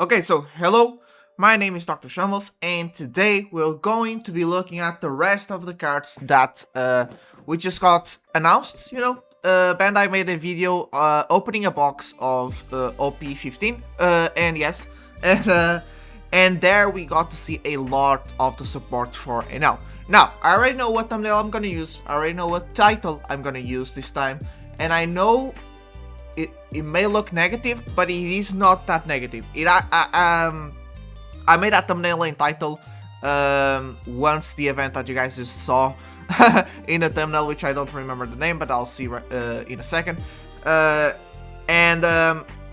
Okay, so hello, my name is Dr. Shambles, and today we're going to be looking at the rest of the cards that we just got announced. Bandai made a video opening a box of OP15, and yes, and, uh, and there we got to see a lot of the support for Enel. Now, I already know what thumbnail I'm gonna use, I already know what title I'm gonna use this time, and I know it may look negative, but it is not that negative. I made a thumbnail and title once the event that you guys just saw in the thumbnail, which I don't remember the name, but I'll see in a second. And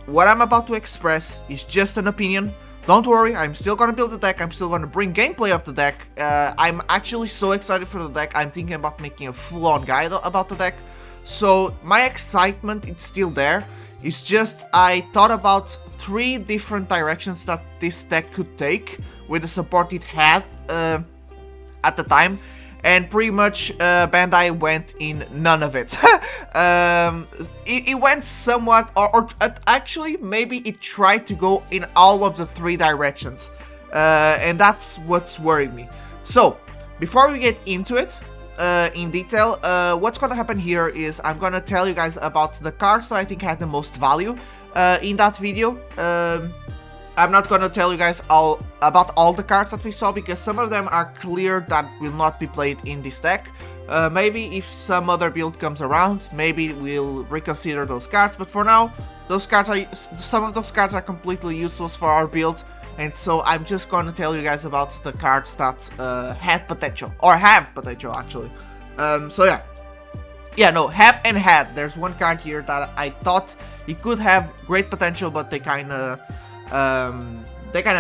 what I'm about to express is just an opinion. Don't worry, I'm still gonna build the deck, I'm still gonna bring gameplay of the deck. I'm actually so excited for the deck, I'm thinking about making a full-on guide about the deck. So my excitement, it's still there. It's just I thought about 3 different directions that this deck could take with the support it had at the time, and pretty much Bandai went in none of it. It went somewhat, or actually maybe it tried to go in all of the 3 directions, and that's what's worried me. So before we get into it in detail, what's gonna happen here is I'm gonna tell you guys about the cards that I think had the most value in that video. I'm not gonna tell you guys about all the cards that we saw, because some of them are clear that will not be played in this deck. Maybe if some other build comes around, maybe we'll reconsider those cards, but for now, some of those cards are completely useless for our build. And so I'm just gonna tell you guys about the cards that had potential, or have potential actually. So have and had. There's one card here that I thought it could have great potential, but they kind of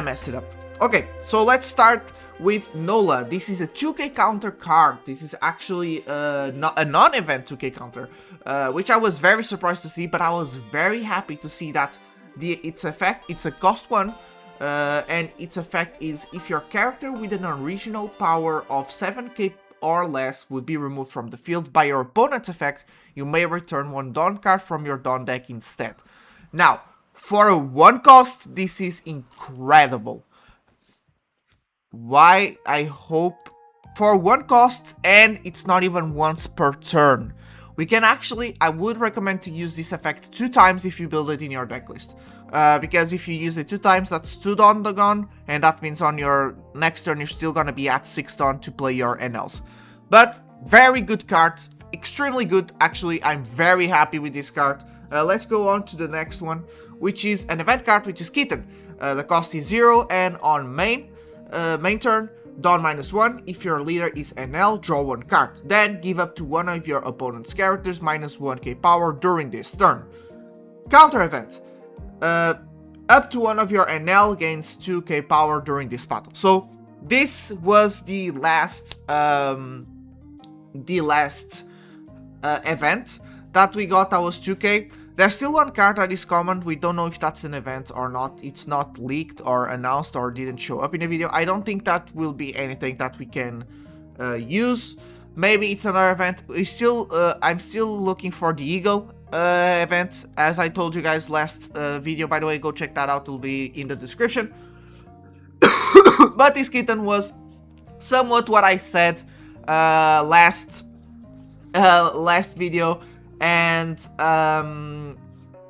messed it up. Okay, so let's start with Nola. This is a 2k counter card. This is actually not a non-event 2k counter, which I was very surprised to see, but I was very happy to see that its effect, it's a cost 1. And its effect is if your character with an original power of 7k or less would be removed from the field by your opponent's effect, you may return 1 Dawn card from your Dawn deck instead. Now, for a 1 cost, this is incredible. Why? I hope for 1 cost, and it's not even once per turn. We can actually, I would recommend to use this effect 2 times if you build it in your deck list. Because if you use it 2 times, that's 2 Dawn gone, and that means on your next turn you're still gonna be at 6 Dawn to play your Enels. But very good card, extremely good actually. I'm very happy with this card. Let's go on to the next one, which is an event card, which is Kitten. The cost is 0, and on main turn, Dawn -1. If your leader is Enel, draw 1 card. Then give up to one of your opponent's characters -1k power during this turn. Counter event. Up to one of your Enel gains 2k power during this battle. So this was the last event that we got that was 2k. There's still 1 card that is common. We don't know if that's an event or not. It's not leaked or announced or didn't show up in the video. I don't think that will be anything that we can use. Maybe it's another event. I'm still looking for the Eagle event, as I told you guys last video. By the way, go check that out, it'll be in the description. But this Kitten was somewhat what I said last video, and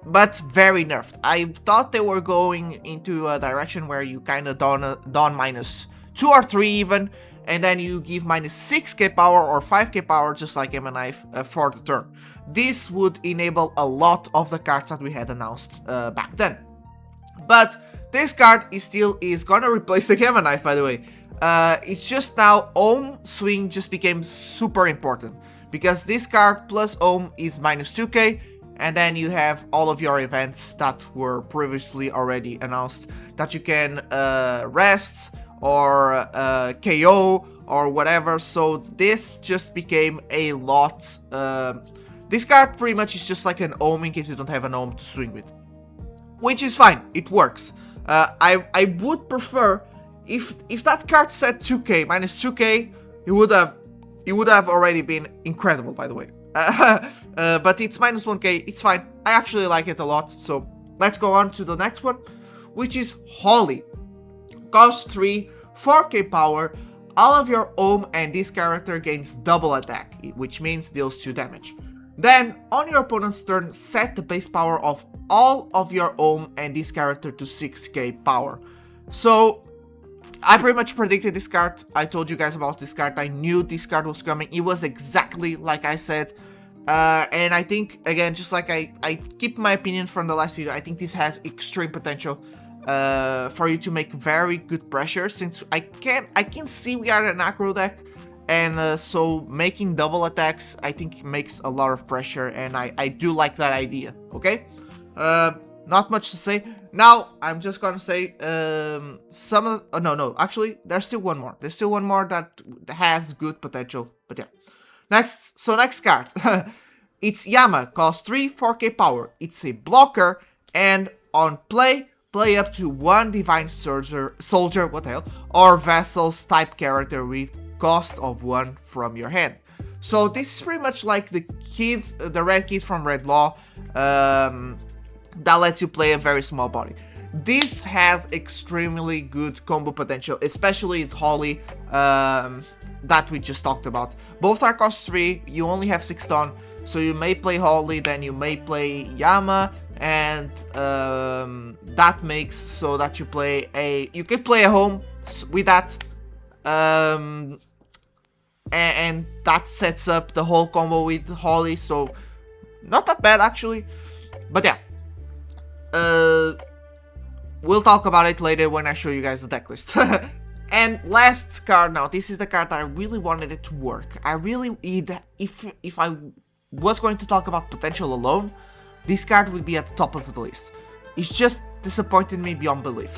but very nerfed. I thought they were going into a direction where you kind of Dawn -2 or 3 even, and then you give -6k power or 5k power, just like Emma Knife, for the turn. This would enable a lot of the cards that we had announced back then. But this card is gonna replace the Emma Knife, by the way. It's just now Ohm Swing just became super important, because this card plus Ohm is -2k, and then you have all of your events that were previously already announced that you can rest or KO or whatever. So this just became a lot. This card pretty much is just like an Ohm in case you don't have an Ohm to swing with, which is fine, it works. I would prefer if that card said 2k, -2k, it would have already been incredible, by the way. But it's -1k, it's fine. I actually like it a lot, so let's go on to the next one, which is Holly. Cost 3, 4k power, all of your Ohm and this character gains double attack, which means deals 2 damage. Then, on your opponent's turn, set the base power of all of your Ohm and this character to 6k power. So, I pretty much predicted this card. I told you guys about this card. I knew this card was coming. It was exactly like I said. And I think, again, just like I keep my opinion from the last video, I think this has extreme potential for you to make very good pressure, since I can see we are an aggro deck, and so making double attacks I think makes a lot of pressure, and I do like that idea. Okay, not much to say. Now I'm just gonna say some of actually there's still one more. There's still one more that has good potential, but yeah. Next card. It's Yama, cost 3, 4k power. It's a blocker, and on play up to 1 Divine Soldier, what the hell, or Vassals type character with cost of 1 from your hand. So this is pretty much like the red kid from Red Law, that lets you play a very small body. This has extremely good combo potential, especially with Holly, that we just talked about. Both are cost 3, you only have 6 ton, so you may play Holly, then you may play Yama, and that makes so that you can play a home with that, and that sets up the whole combo with Holly, so not that bad actually. But yeah, we'll talk about it later when I show you guys the deck list. And last card, now this is the card that I really wanted it to work. If I was going to talk about potential alone, this card would be at the top of the list. It's just disappointed me beyond belief.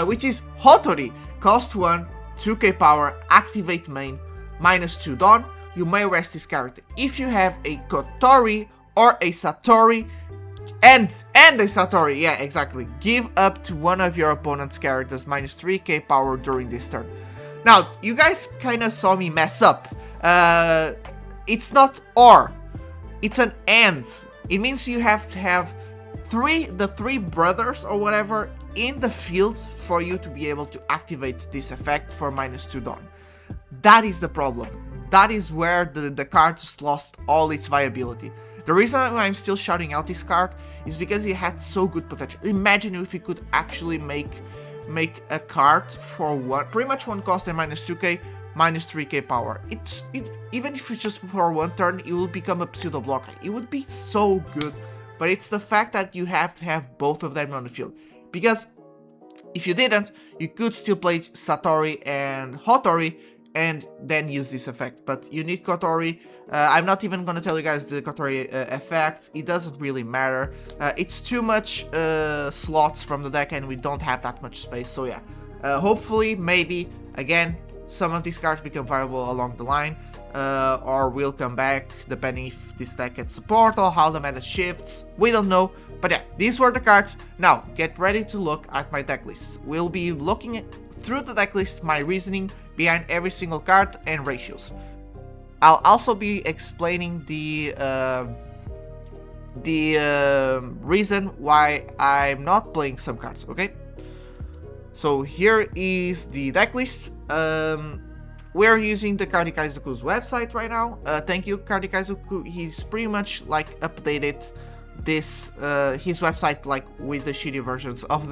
Which is Hotori, cost 1, 2k power, activate main, -2 Dawn. You may rest this character. If you have a Kotori or a Satori, and a Satori, yeah, exactly, give up to one of your opponent's characters -3k power during this turn. Now, you guys kind of saw me mess up. It's not or, it's an and. It means you have to have the three brothers or whatever in the field for you to be able to activate this effect for -2 Dawn. That is the problem. That is where the card just lost all its viability. The reason why I'm still shouting out this card is because it had so good potential. Imagine if you could actually make a card for pretty much one cost and -2k, -3k power. Even if it's just for one turn, it will become a pseudo blocker. It would be so good, but it's the fact that you have to have both of them on the field. Because if you didn't, you could still play Satori and Hotori and then use this effect, but you need Kotori. I'm not even gonna tell you guys the Kotori effect, it doesn't really matter. It's too much slots from the deck and we don't have that much space, so yeah. Hopefully, maybe, again, some of these cards become viable along the line, or will come back depending if this deck gets support or how the meta shifts, we don't know. But yeah, these were the cards. Now, get ready to look at my deck list. We'll be looking through the deck list, my reasoning behind every single card and ratios. I'll also be explaining the reason why I'm not playing some cards, okay? So here is the deck list. We're using the Kardikaizuku's website right now. Thank you, Kardikaizuku. He's pretty much like updated this his website like with the shitty versions of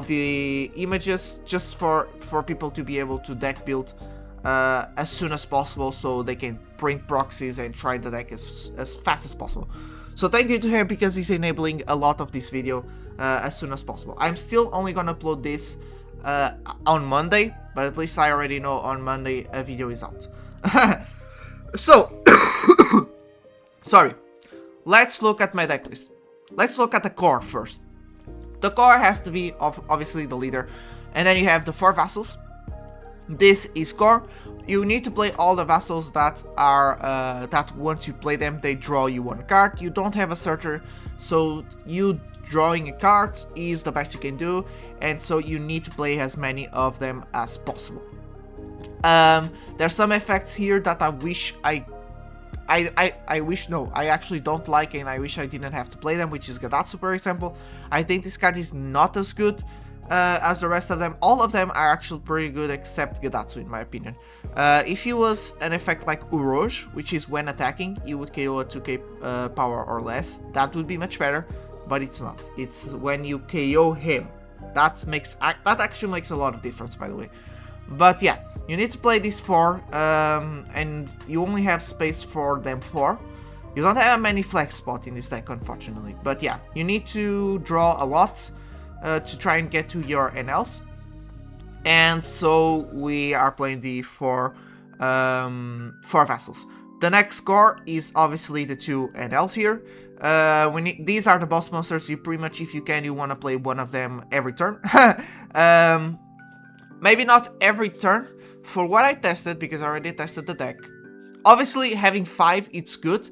the images, just for people to be able to deck build as soon as possible, so they can print proxies and try the deck as fast as possible. So thank you to him because he's enabling a lot of this video as soon as possible. I'm still only gonna upload this on Monday, but at least I already know on Monday a video is out. So sorry, let's look at my deck list. Let's look at the core first. The core has to be obviously the leader, and then you have the 4 vassals. This is core. You need to play all the vassals that are that once you play them, they draw you 1 card. You don't have a searcher, so you drawing a card is the best you can do, and so you need to play as many of them as possible. There's some effects here that I wish I wish, no, I actually don't like, and I wish I didn't have to play them, which is Gadatsu, for example. I think this card is not as good as the rest of them. All of them are actually pretty good except Gadatsu, in my opinion. If he was an effect like Uroge, which is when attacking, you would KO a 2k power or less, that would be much better, but it's not. It's when you KO him. That actually makes a lot of difference, by the way. But yeah, you need to play these 4, and you only have space for them 4. You don't have many flex spots in this deck, unfortunately. But yeah, you need to draw a lot to try and get to your Enels. And so we are playing the 4 Vassals. The next core is obviously the 2 Enels here. These are the boss monsters. You pretty much, if you can, you want to play one of them every turn. Maybe not every turn. For what I tested, because I already tested the deck, obviously having 5, it's good.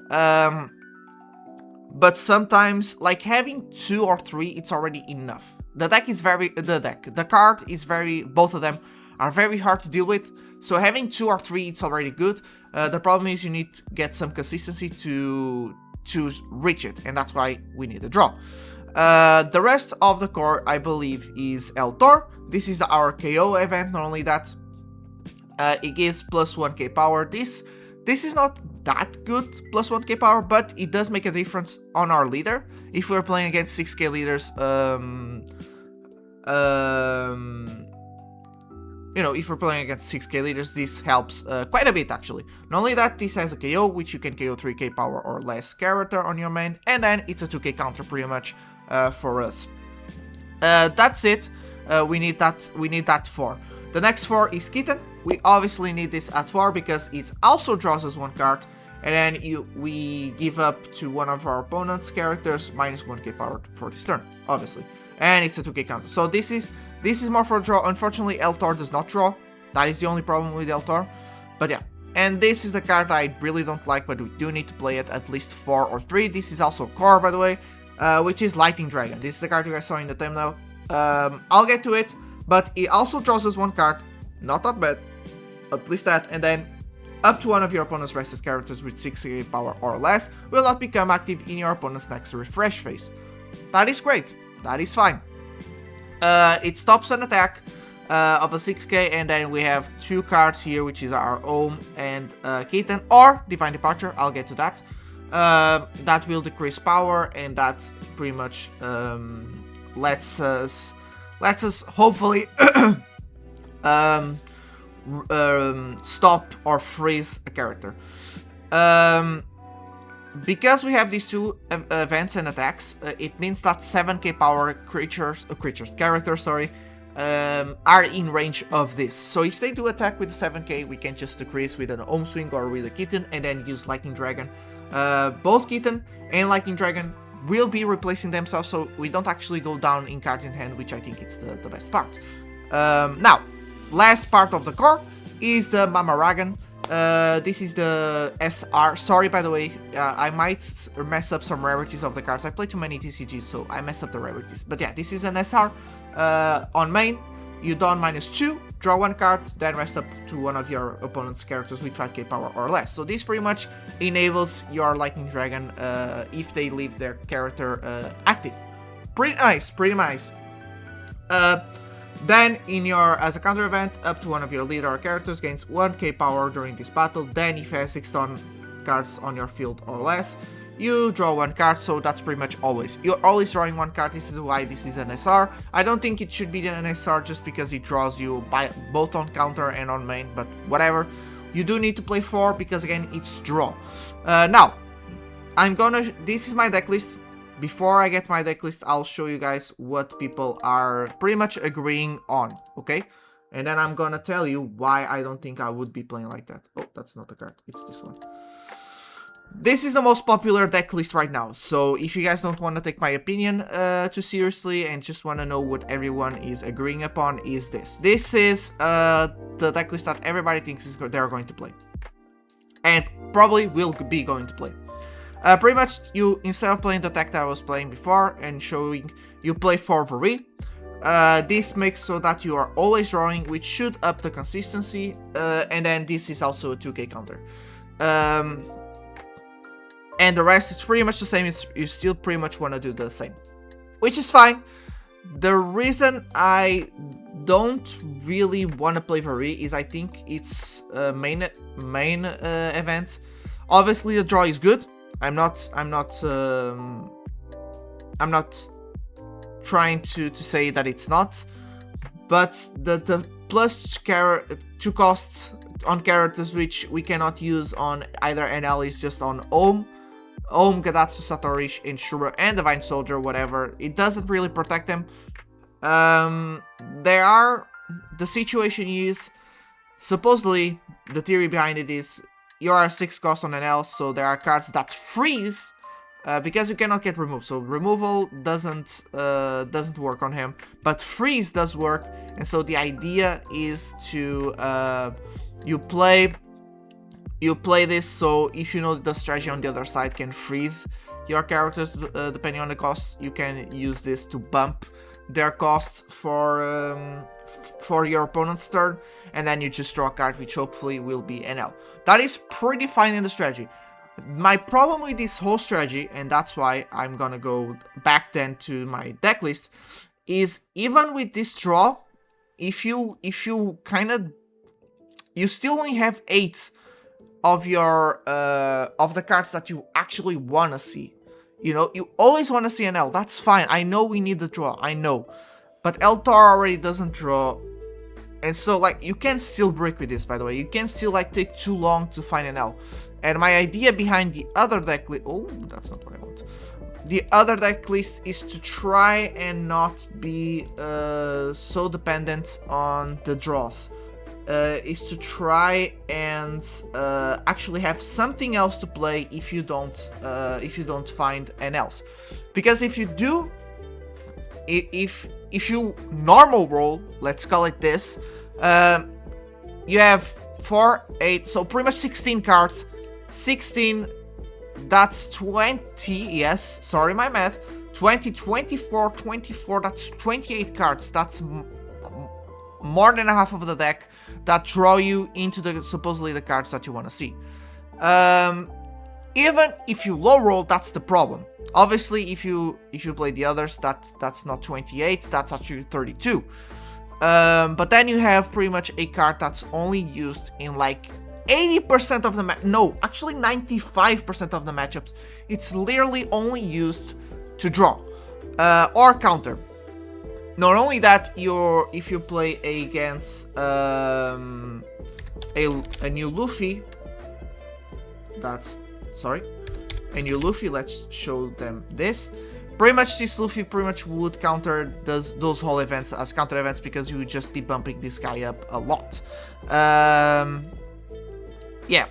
But sometimes, like having 2 or 3, it's already enough. The card is both of them are very hard to deal with. So having 2 or 3, it's already good. The problem is you need to get some consistency to reach it, and that's why we need a draw. The rest of the core, I believe, is El Tor. This is our KO event. Not only that, it gives plus 1k power. This is not that good, plus 1k power, but it does make a difference on our leader. If we're playing against 6k leaders, you know, if we're playing against 6k leaders, this helps quite a bit, actually. Not only that, this has a KO, which you can KO 3k power or less character on your main, and then it's a 2k counter pretty much for us. That's it. We need that 4. The next 4 is Kitten. We obviously need this at 4 because it also draws us 1 card, and then we give up to one of our opponent's characters minus 1k power for this turn, obviously. And it's a 2k counter. So this is more for a draw. Unfortunately, El Tor does not draw. That is the only problem with El Tor. But yeah. And this is the card I really don't like, but we do need to play it at least 4 or 3. This is also core, by the way, which is Lightning Dragon. This is the card you guys saw in the thumbnail. I'll get to it, but it also draws us 1 card. Not that bad. At least that. And then up to one of your opponent's rested characters with 6k power or less will not become active in your opponent's next refresh phase. That is great. That is fine. It stops an attack of a 6k, and then we have 2 cards here, which is our Ohm and Kitten, or Divine Departure. I'll get to that. That will decrease power, and that pretty much lets us hopefully stop or freeze a character. Because we have these 2 events and attacks, it means that 7k power characters are in range of this. So if they do attack with 7k, we can just decrease with an Ohm Swing or with a Kitten, and then use Lightning Dragon. Both Kitten and Lightning Dragon will be replacing themselves, so we don't actually go down in cards in hand, which I think is the best part. Now, last part of the core is the Mamaragan. This is the SR. Sorry, by the way, I might mess up some rarities of the cards. I play too many TCGs, so I mess up the rarities. But yeah, this is an SR. On main, you don -2, draw 1 card, then rest up to one of your opponent's characters with 5k power or less. So this pretty much enables your Lightning Dragon if they leave their character active. Pretty nice. Then, as a counter event, up to one of your leader or characters gains 1k power during this battle. Then, if you have 6 stun cards on your field or less, you draw 1 card, so that's pretty much always. You're always drawing 1 card, this is why this is an SR. I don't think it should be an SR just because it draws you both on counter and on main, but whatever. You do need to play 4 because, again, it's draw. Now, this is my deck list. Before I get my deck list, I'll show you guys what people are pretty much agreeing on, okay? And then I'm gonna tell you why I don't think I would be playing like that. Oh, that's not the card, it's this one. This is the most popular deck list right now, so if you guys don't want to take my opinion too seriously and just want to know what everyone is agreeing upon, is this. This is the deck list that everybody thinks they're going to play. And probably will be going to play. Pretty much, instead of playing the deck that I was playing before and showing, you play 4 Vori. This makes so that you are always drawing, which should up the consistency, and then this is also a 2k counter. and the rest is pretty much the same. You still pretty much want to do the same, which is fine. The reason I don't really want to play Vari is I think it's main event. Obviously, the draw is good. I'm not trying to say that it's not, but the plus two costs on characters which we cannot use on either Enel is just on Ohm, Gadatsu, Satori, Inshura, and Divine Soldier, whatever. It doesn't really protect them. The situation is, supposedly, the theory behind it is, you are 6 cost on Enel, so there are cards that freeze, because you cannot get removed. So removal doesn't work on him, but freeze does work, and so the idea is to, you play this, so if you know the strategy on the other side can freeze your characters depending on the cost, you can use this to bump their costs for your opponent's turn, and then you just draw a card which hopefully will be NL. That is pretty fine in the strategy. My problem with this whole strategy, and that's why I'm gonna go back then to my deck list, is even with this draw, if you kind of, you still only have 8 of your of the cards that you actually want to see. You know, you always want to see an L. That's fine. I know we need the draw. I know. But Eltar already doesn't draw. And so, like, you can still break with this, by the way. You can still, like, take too long to find an L. And my idea behind the other deck list... Oh, that's not what I want. The other deck list is to try and not be so dependent on the draws. Is to try and actually have something else to play if you don't find an else, because if you do, if you normal roll, let's call it this, you have 4, 8, so pretty much 16 cards. 16, that's 20. Yes, sorry, my math. 20, 24, 24. That's 28 cards. That's more than half of the deck that draw you into the supposedly the cards that you want to see. Even if you low roll, that's the problem. Obviously, if you play the others, that's not 28, that's actually 32. But then you have pretty much a card that's only used in like 80% of the no, actually 95% of the matchups. It's literally only used to draw or counter. Not only that, if you play against a new Luffy, a new Luffy, let's show them this. Pretty much this Luffy pretty much would counter those whole events as counter events, because you would just be bumping this guy up a lot. Yeah,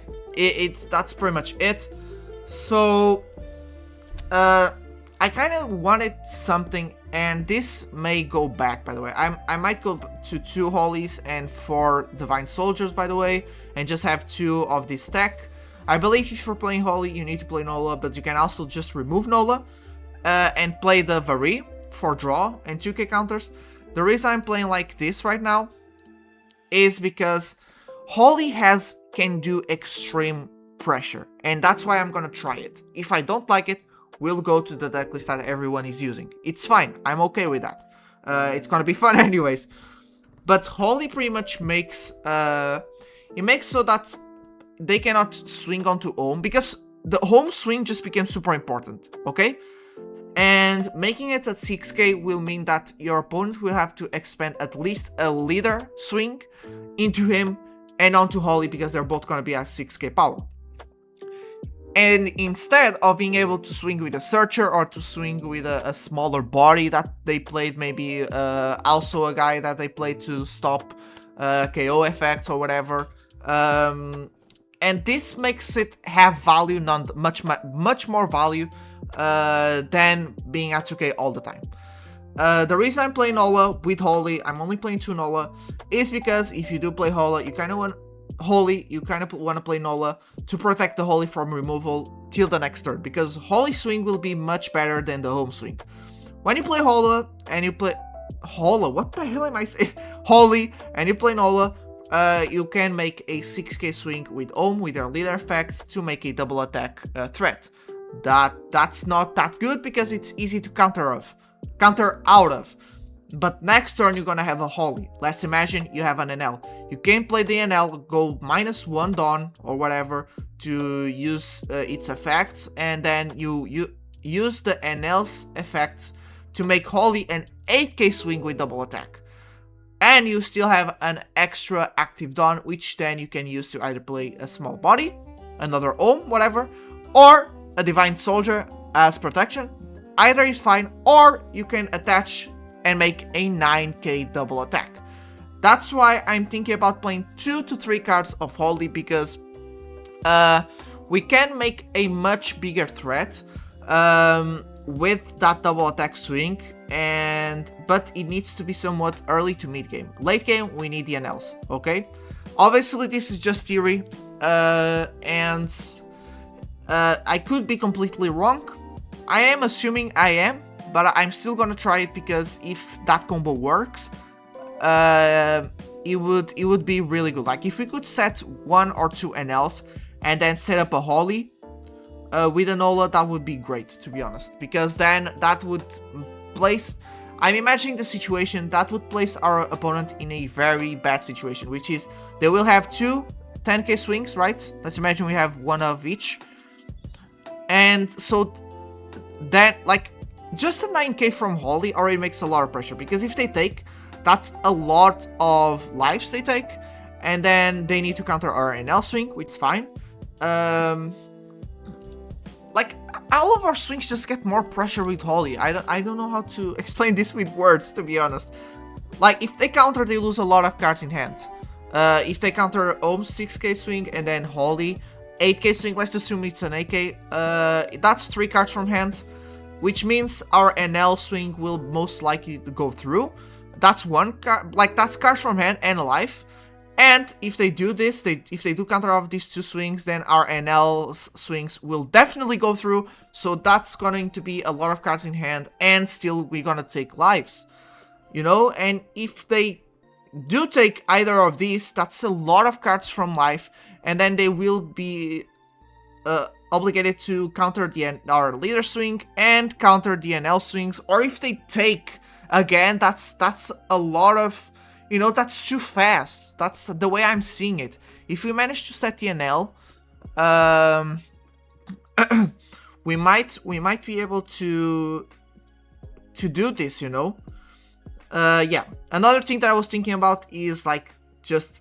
that's pretty much it. So I kind of wanted something, and this may go back, by the way. I might go to 2 Holies and 4 Divine Soldiers, by the way, and just have 2 of this deck. I believe if you're playing Holy, you need to play Nola, but you can also just remove Nola and play the Vari for draw and 2k counters. The reason I'm playing like this right now is because Holy can do extreme pressure, and that's why I'm gonna try it. If I don't like it, we'll go to the deck list that everyone is using. It's fine. I'm okay with that. It's gonna be fun anyways. But Holy pretty much makes it makes so that they cannot swing onto home, because the home swing just became super important, okay? And making it at 6k will mean that your opponent will have to expend at least a leader swing into him and onto Holy, because they're both gonna be at 6k power. And instead of being able to swing with a Searcher or to swing with a smaller body that they played, maybe also a guy that they played to stop KO effects or whatever. And this makes it have value, much more value than being at 2k all the time. The reason I'm playing Nola with Holy, I'm only playing 2 Nola, is because if you do play Hola, you kind of want to play Nola to protect the Holy from removal till the next turn, because Holy swing will be much better than the home swing. When you play Hola and you play what the hell am I saying? Holy, and you play Nola, you can make a 6k swing with Ohm with their leader effect to make a double attack threat. that's not that good because it's easy to counter out of. But next turn you're gonna have a Holly. Let's imagine you have an Enel. You can play the Enel, go -1 Dawn or whatever to use its effects, and then you use the Enel's effects to make Holly an 8k swing with double attack. And you still have an extra active Dawn, which then you can use to either play a small body, another Ohm, whatever, or a Divine Soldier as protection. Either is fine, or you can attach and make a 9k double attack. That's why I'm thinking about playing 2 to 3 cards of Holy, because we can make a much bigger threat with that double attack swing, but it needs to be somewhat early to mid game. Late game, we need the Enels, okay? Obviously, this is just theory, and I could be completely wrong. I am assuming I am, but I'm still gonna try it, because if that combo works, it would be really good. Like, if we could set 1 or 2 Enels and then set up a Holly with a Nola, that would be great, to be honest, because then that would place, I'm imagining the situation that would place our opponent in a very bad situation, which is they will have 2 10k swings, right? Let's imagine we have 1 of each, and so then, like, just a 9k from Holly already makes a lot of pressure, because if they take, that's a lot of lives they take, and then they need to counter our NL swing, which is fine. Like, all of our swings just get more pressure with Holly. I don't know how to explain this with words, to be honest. Like, if they counter, they lose a lot of cards in hand. If they counter Ohm's 6k swing and then Holly 8k swing, let's assume it's an 8k, that's 3 cards from hand, which means our NL swing will most likely go through. That's 1 card, like, that's cards from hand and a life. And if they do this, if they do counter off these 2 swings, then our NL swings will definitely go through. So that's going to be a lot of cards in hand, and still we're gonna take lives, you know. And if they do take either of these, that's a lot of cards from life, and then they will be obligated to counter our leader swing and counter the NL swings. Or if they take again, that's a lot of, you know, that's too fast. That's the way I'm seeing it. If we manage to set the NL, we might be able to do this, you know. Yeah. Another thing that I was thinking about is, like, just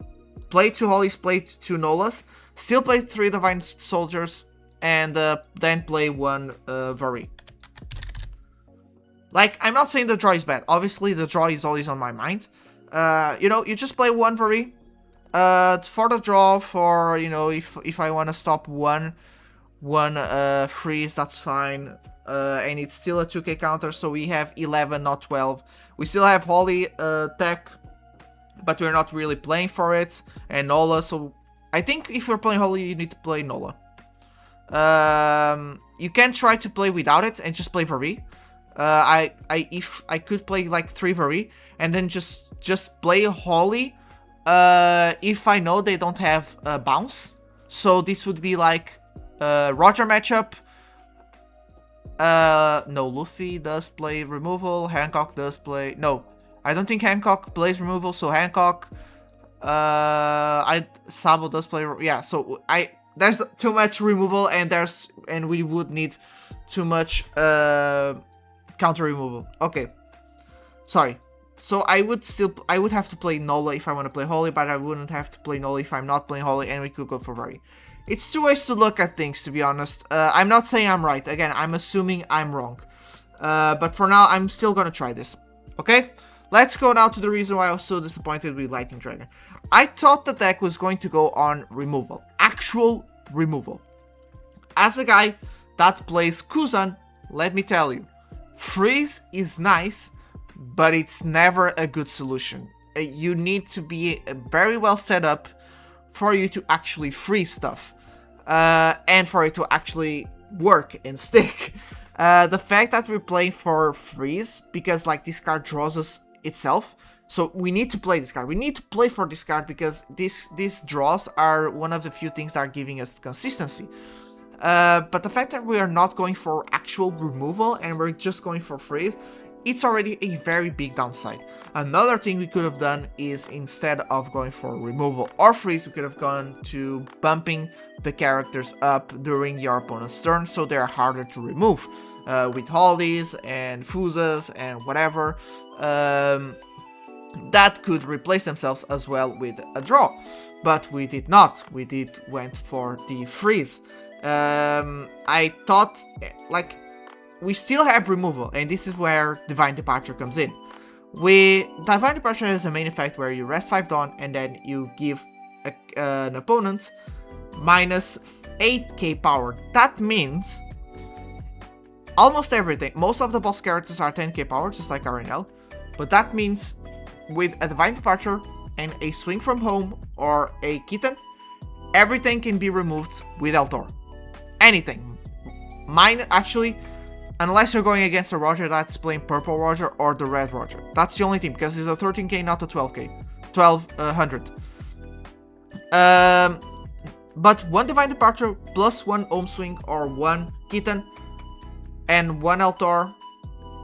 play 2 Hollies, play 2 Nolas, still play 3 Divine Soldiers, and then play 1 Vari. Like, I'm not saying the draw is bad. Obviously, the draw is always on my mind. You know, you just play 1 Vari for the draw, for, you know, if I want to stop one freeze, that's fine. And it's still a 2k counter, so we have 11, not 12. We still have Holly tech, but we're not really playing for it, and Nola, so I think if you're playing Holly, you need to play Nola. You can try to play without it and just play Vari. If I could play like 3 Vari and then just play Holly, if I know they don't have bounce. So this would be like Roger matchup. No, Luffy does play removal. Hancock does play. No, I don't think Hancock plays removal. So Hancock, Sabo does play. Yeah. So there's too much removal, and we would need too much counter removal. Okay, sorry. So I would have to play Nola if I want to play Holly, but I wouldn't have to play Nola if I'm not playing Holly, and we could go for Vari. It's 2 ways to look at things, to be honest. I'm not saying I'm right. Again, I'm assuming I'm wrong. But for now, I'm still gonna try this. Okay? Let's go now to the reason why I was so disappointed with Lightning Dragon. I thought the deck was going to go on removal. Actual removal. As a guy that plays Kuzan, let me tell you, freeze is nice, but it's never a good solution. You need to be very well set up for you to actually freeze stuff. And for it to actually work and stick. The fact that we're playing for freeze, because like this card draws us itself, so we need to play this card. We need to play for this card because these draws are one of the few things that are giving us consistency. But the fact that we are not going for actual removal and we're just going for freeze, it's already a very big downside. Another thing we could have done is, instead of going for removal or freeze, we could have gone to bumping the characters up during your opponent's turn so they're harder to remove. With Hollies and Fusas and whatever, that could replace themselves as well with a draw. But we did not. We went for the freeze. I thought, like, we still have removal, and this is where Divine Departure comes in. Divine Departure has a main effect where you rest 5 Dawn, and then you give an opponent minus 8k power. That means almost everything. Most of the boss characters are 10k power, just like Enel. But that means with a Divine Departure and a Swing from Home or a Kitten, everything can be removed with Eltor. Anything. Actually, unless you're going against a Roger that's playing Purple Roger or the Red Roger. That's the only thing, because it's a 13k, not a 12k. 1200. But one Divine Departure plus one Home Swing or one Kitten and one Eltor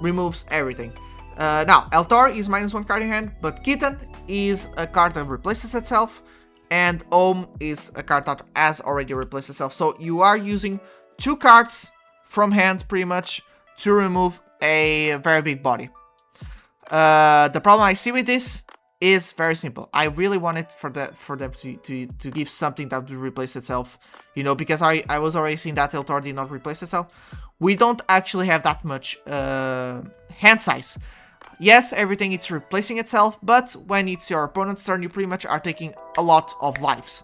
removes everything. Now, Eltor is minus 1 card in hand, but Kitten is a card that replaces itself, and Ohm is a card that has already replaced itself. So you are using 2 cards from hand, pretty much, to remove a very big body. The problem I see with this is very simple. I really wanted for them to give something that would replace itself, you know, because I was already seeing that Eltor did not replace itself. We don't actually have that much hand size. Yes, everything is replacing itself, but when it's your opponent's turn, you pretty much are taking a lot of lives.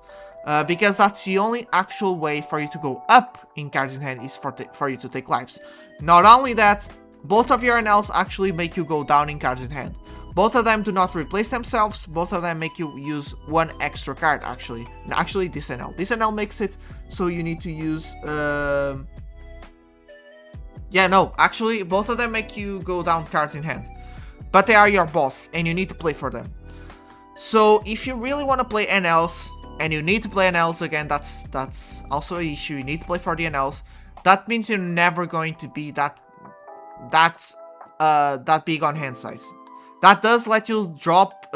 Because that's the only actual way for you to go up in cards in hand, is for you to take lives. Not only that, both of your Enels actually make you go down in cards in hand. Both of them do not replace themselves, both of them make you use 1 extra card, actually. Actually, this Enel. This Enel makes it so you need to use... Yeah, no, actually, both of them make you go down cards in hand. But they are your boss, and you need to play for them. So, if you really want to play NLs, and you need to play NLs again, that's also an issue. You need to play for the NLs. That means you're never going to be that big on hand size. That does let you drop,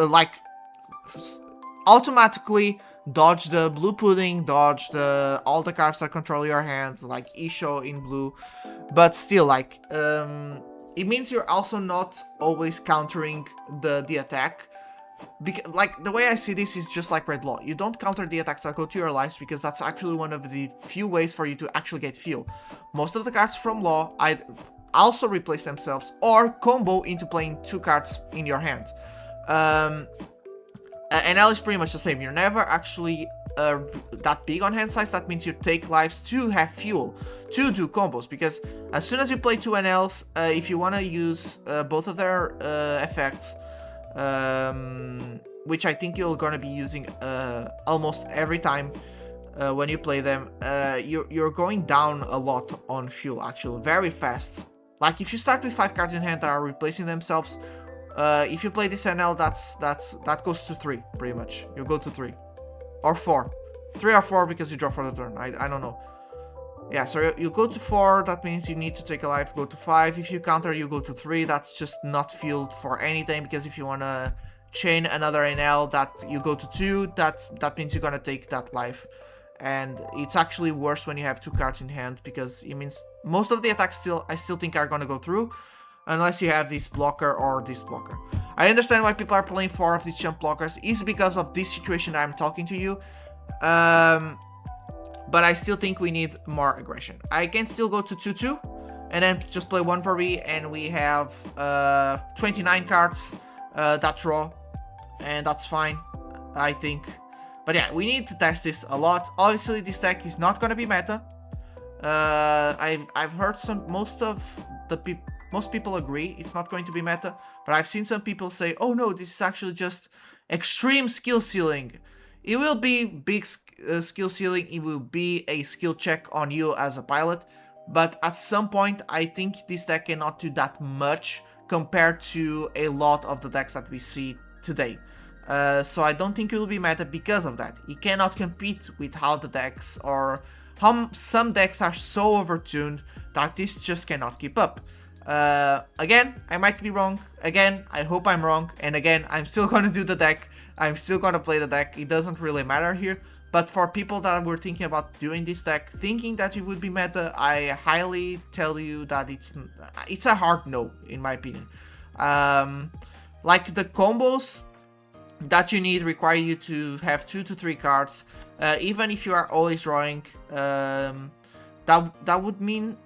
automatically dodge the blue pudding, dodge all the cards that control your hand, like Isho in blue. But still, like, it means you're also not always countering the attack. Because, like, the way I see this is just like Red Law. You don't counter the attacks that go to your lives, because that's actually one of the few ways for you to actually get fuel. Most of the cards from Law I'd also replace themselves or combo into playing 2 cards in your hand. NL is pretty much the same. You're never actually that big on hand size. That means you take lives to have fuel to do combos, because as soon as you play 2 NLs, if you want to use both of their effects, which I think you're gonna be using almost every time when you play them, you're going down a lot on fuel, actually, very fast. Like, if you start with 5 cards in hand that are replacing themselves, if you play this NL, that goes to 3, pretty much. You go to 3 or 4, 3 or 4, because you draw for the turn. I don't know. Yeah, so you go to 4, that means you need to take a life, go to 5. If you counter, you go to 3. That's just not fueled for anything, because if you want to chain another NL, that you go to 2, that means you're going to take that life. And it's actually worse when you have 2 cards in hand, because it means most of the attacks I still think are going to go through, unless you have this blocker or this blocker. I understand why people are playing 4 of these jump blockers. It's because of this situation I'm talking to you. But I still think we need more aggression. I can still go to 2-2 and then just play 1 for V, and we have 29 cards that draw, and that's fine, I think. But yeah, we need to test this a lot. Obviously, this deck is not gonna be meta. I've heard most people agree it's not going to be meta, but I've seen some people say, oh no, this is actually just extreme skill ceiling. It will be big skill ceiling, it will be a skill check on you as a pilot, but at some point I think this deck cannot do that much compared to a lot of the decks that we see today. So I don't think it will be meta because of that. You cannot compete with how the decks or how some decks are so overtuned that this just cannot keep up. Again, I might be wrong. Again, I hope I'm wrong. And again, I'm still gonna do the deck. I'm still gonna play the deck. It doesn't really matter here. But for people that were thinking about doing this deck, thinking that it would be meta, I highly tell you that it's a hard no, in my opinion. Like the combos that you need require you to have 2 to 3 cards. Even if you are always drawing, that would mean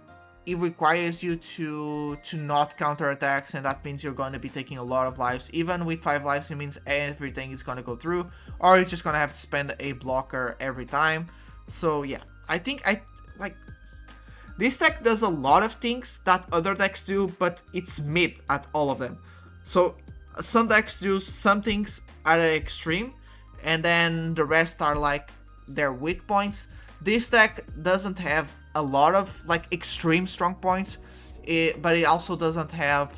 it requires you to not counter attacks, and that means you're going to be taking a lot of lives. Even with 5 lives, it means everything is going to go through, or you're just going to have to spend a blocker every time. So yeah, I think this deck does a lot of things that other decks do, but it's mid at all of them. So some decks do some things at an extreme, and then the rest are like their weak points. This deck doesn't have a lot of like extreme strong points, but it also doesn't have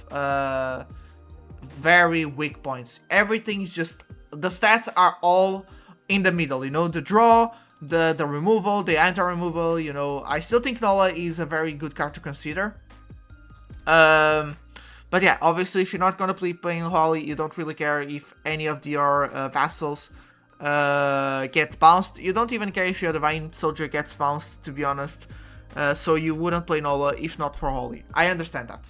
very weak points. Everything is just, the stats are all in the middle, you know, the draw, the removal, the anti-removal, you know. I still think Nola is a very good card to consider. But yeah, obviously if you're not gonna be playing Holly, you don't really care if any of your vassals get bounced. You don't even care if your Divine Soldier gets bounced, to be honest. So you wouldn't play Nola if not for Holly. I understand that.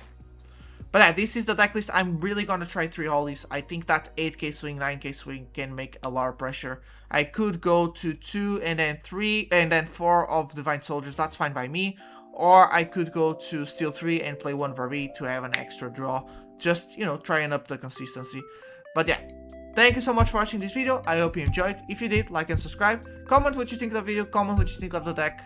But yeah, this is the deck list. I'm really gonna try 3 Hollies. I think that 8k swing, 9k swing can make a lot of pressure. I could go to 2 and then 3 and then 4 of Divine Soldiers. That's fine by me. Or I could go to Steel 3 and play 1 Varee to have an extra draw. Just, you know, trying up the consistency. But yeah, thank you so much for watching this video. I hope you enjoyed. If you did, like and subscribe. Comment what you think of the video. Comment what you think of the deck.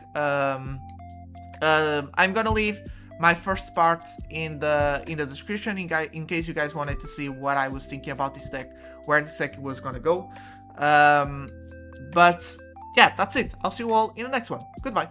I'm gonna leave my first part in the description in case you guys wanted to see what I was thinking about this deck, where this deck was gonna go. But yeah, that's it. I'll see you all in the next one. Goodbye.